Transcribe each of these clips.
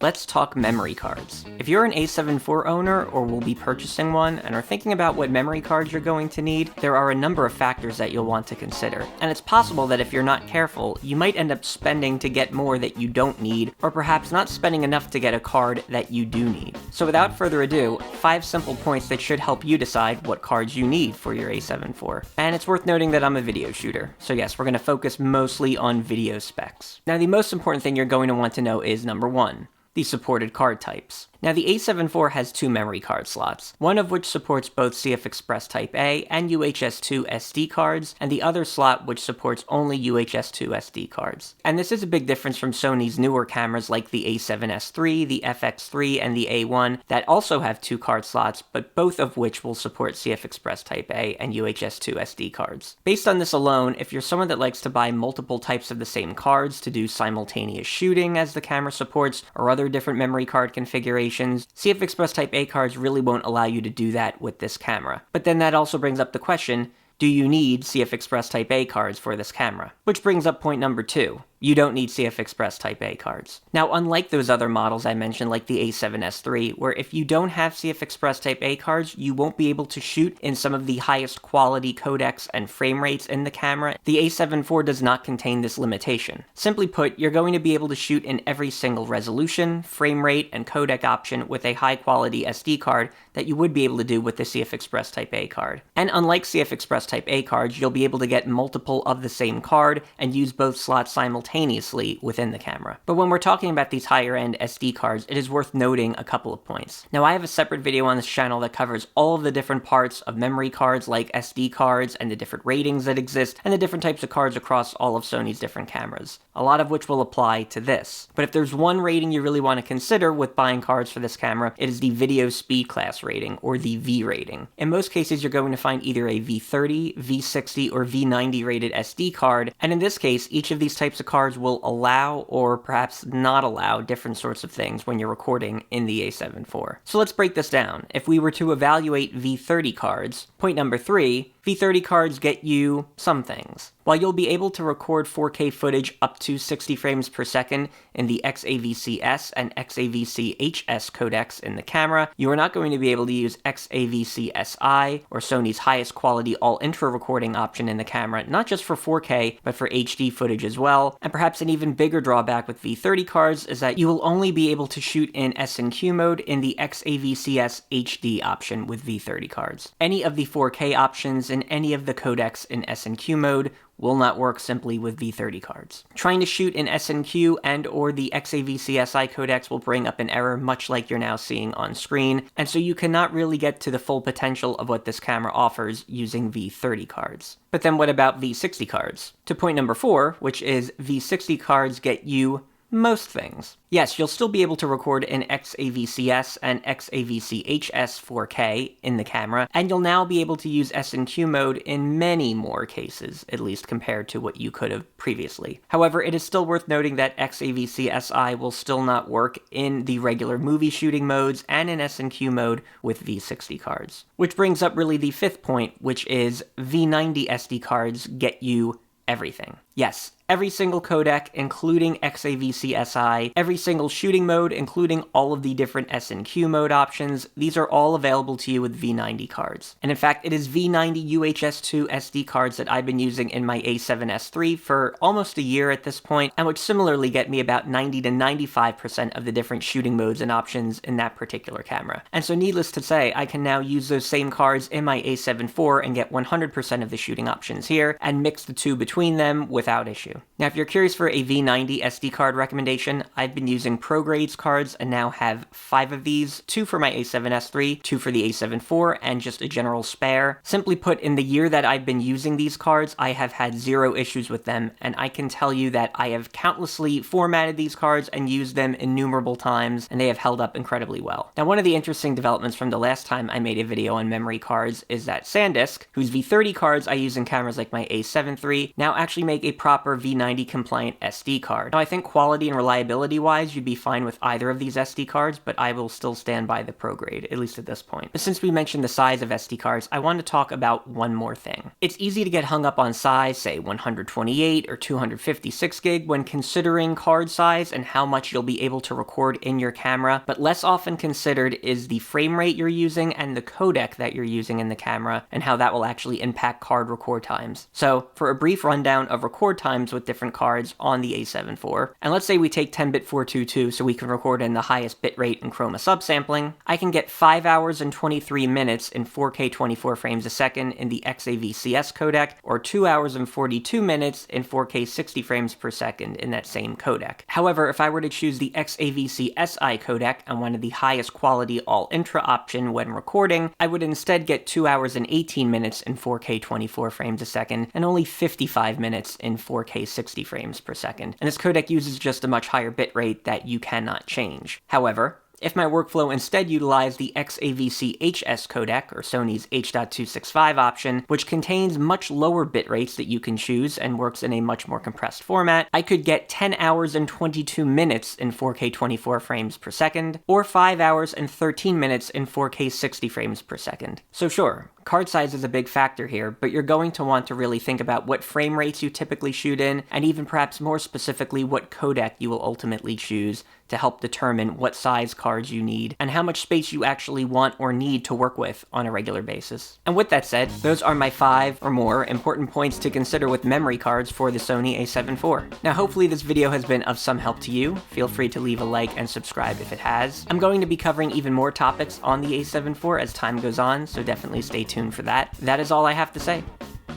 Let's talk memory cards. If you're an A7 IV owner or will be purchasing one and are thinking about what memory cards you're going to need, there are a number of factors that you'll want to consider. And it's possible that if you're not careful, you might end up spending to get more that you don't need, or perhaps not spending enough to get a card that you do need. So without further ado, 5 simple points that should help you decide what cards you need for your A7 IV. And it's worth noting that I'm a video shooter, so yes, we're going to focus mostly on video specs. Now the most important thing you're going to want to know is number 1. The supported card types. Now the A7 IV has 2 memory card slots, one of which supports both CFexpress Type A and uhs-ii SD cards, and the other slot which supports only uhs-ii SD cards. And this is a big difference from Sony's newer cameras like the A7S III, the FX3, and the A1 that also have 2 card slots, but both of which will support CFexpress Type A and uhs-ii SD cards. Based on this alone, if you're someone that likes to buy multiple types of the same cards to do simultaneous shooting as the camera supports, or other different memory card configurations, CFexpress Type A cards really won't allow you to do that with this camera. But then that also brings up the question, do you need CFexpress Type A cards for this camera? Which brings up point number 2. You don't need CFexpress Type A cards. Now, unlike those other models I mentioned, like the A7S III, where if you don't have CFexpress Type A cards, you won't be able to shoot in some of the highest quality codecs and frame rates in the camera, the A7 IV does not contain this limitation. Simply put, you're going to be able to shoot in every single resolution, frame rate, and codec option with a high quality SD card that you would be able to do with the CFexpress Type A card. And unlike CFexpress Type A cards, you'll be able to get multiple of the same card and use both slots simultaneously within the camera. But when we're talking about these higher end SD cards, it is worth noting a couple of points. Now I have a separate video on this channel that covers all of the different parts of memory cards like SD cards and the different ratings that exist and the different types of cards across all of Sony's different cameras, a lot of which will apply to this. But if there's one rating you really want to consider with buying cards for this camera, it is the video speed class rating, or the V rating. In most cases you're going to find either a V30, V60, or V90 rated SD card, and in this case each of these types of cards will allow or perhaps not allow different sorts of things when you're recording in the A7 IV. So let's break this down. If we were to evaluate V30 cards, point number 3, V30 cards get you some things. While you'll be able to record 4K footage up to 60 frames per second in the XAVC-S and XAVC-HS codecs in the camera, you are not going to be able to use XAVC-SI, or Sony's highest quality all-intra recording option in the camera, not just for 4K, but for HD footage as well. And perhaps an even bigger drawback with V30 cards is that you will only be able to shoot in S&Q mode in the XAVC-S HD option with V30 cards. Any of the 4K options in any of the codecs in S&Q mode will not work simply with V30 cards. Trying to shoot in S&Q and or the XAVC-SI codecs will bring up an error much like you're now seeing on screen, and so you cannot really get to the full potential of what this camera offers using V30 cards. But then what about V60 cards? To point number 4, which is V60 cards get you most things. Yes, you'll still be able to record in XAVC-S and XAVC-HS 4K in the camera, and you'll now be able to use S&Q mode in many more cases, at least compared to what you could have previously. However, it is still worth noting that XAVC-SI will still not work in the regular movie shooting modes and in S&Q mode with V60 cards. Which brings up really the 5th point, which is V90 SD cards get you everything. Yes, every single codec, including XAVC-SI, every single shooting mode, including all of the different S&Q mode options, these are all available to you with V90 cards. And in fact, it is V90 uhs-ii SD cards that I've been using in my A7S III for almost a year at this point, and which similarly get me about 90 to 95% of the different shooting modes and options in that particular camera. And so needless to say, I can now use those same cards in my A7 IV and get 100% of the shooting options here, and mix the two between them without issue. Now, if you're curious for a V90 SD card recommendation, I've been using ProGrades cards and now have 5 of these, 2 for my A7S III, 2 for the A7 IV, and just a general spare. Simply put, in the year that I've been using these cards, I have had 0 issues with them, and I can tell you that I have countlessly formatted these cards and used them innumerable times, and they have held up incredibly well. Now, one of the interesting developments from the last time I made a video on memory cards is that SanDisk, whose V30 cards I use in cameras like my A7 III, now actually make a proper V90 compliant SD card. Now I think quality and reliability wise you'd be fine with either of these SD cards, but I will still stand by the Pro grade, at least at this point. But since we mentioned the size of SD cards, I want to talk about one more thing. It's easy to get hung up on size, say 128 or 256 gig, when considering card size and how much you'll be able to record in your camera, but less often considered is the frame rate you're using and the codec that you're using in the camera, and how that will actually impact card record times. So for a brief rundown of record times with different cards on the A7 IV, and let's say we take 10-bit 422 so we can record in the highest bitrate and chroma subsampling, I can get 5 hours and 23 minutes in 4K 24 frames a second in the XAVCS codec, or 2 hours and 42 minutes in 4K 60 frames per second in that same codec. However, if I were to choose the XAVC-SI codec and wanted the highest quality all-intra option when recording, I would instead get 2 hours and 18 minutes in 4K 24 frames a second, and only 55 minutes in 4K 60 frames per second. And this codec uses just a much higher bitrate that you cannot change. However, if my workflow instead utilized the XAVC-HS codec, or Sony's H.265 option, which contains much lower bit rates that you can choose and works in a much more compressed format, I could get 10 hours and 22 minutes in 4K 24 frames per second, or 5 hours and 13 minutes in 4K 60 frames per second. So sure, card size is a big factor here, but you're going to want to really think about what frame rates you typically shoot in, and even perhaps more specifically what codec you will ultimately choose to help determine what size cards you need and how much space you actually want or need to work with on a regular basis. And with that said, those are my 5 or more important points to consider with memory cards for the Sony A7 IV. Now hopefully this video has been of some help to you. Feel free to leave a like and subscribe if it has. I'm going to be covering even more topics on the A7 IV as time goes on, so definitely stay tuned for that. That is all I have to say.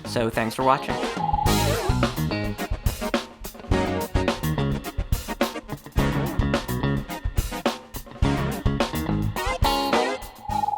So thanks for watching.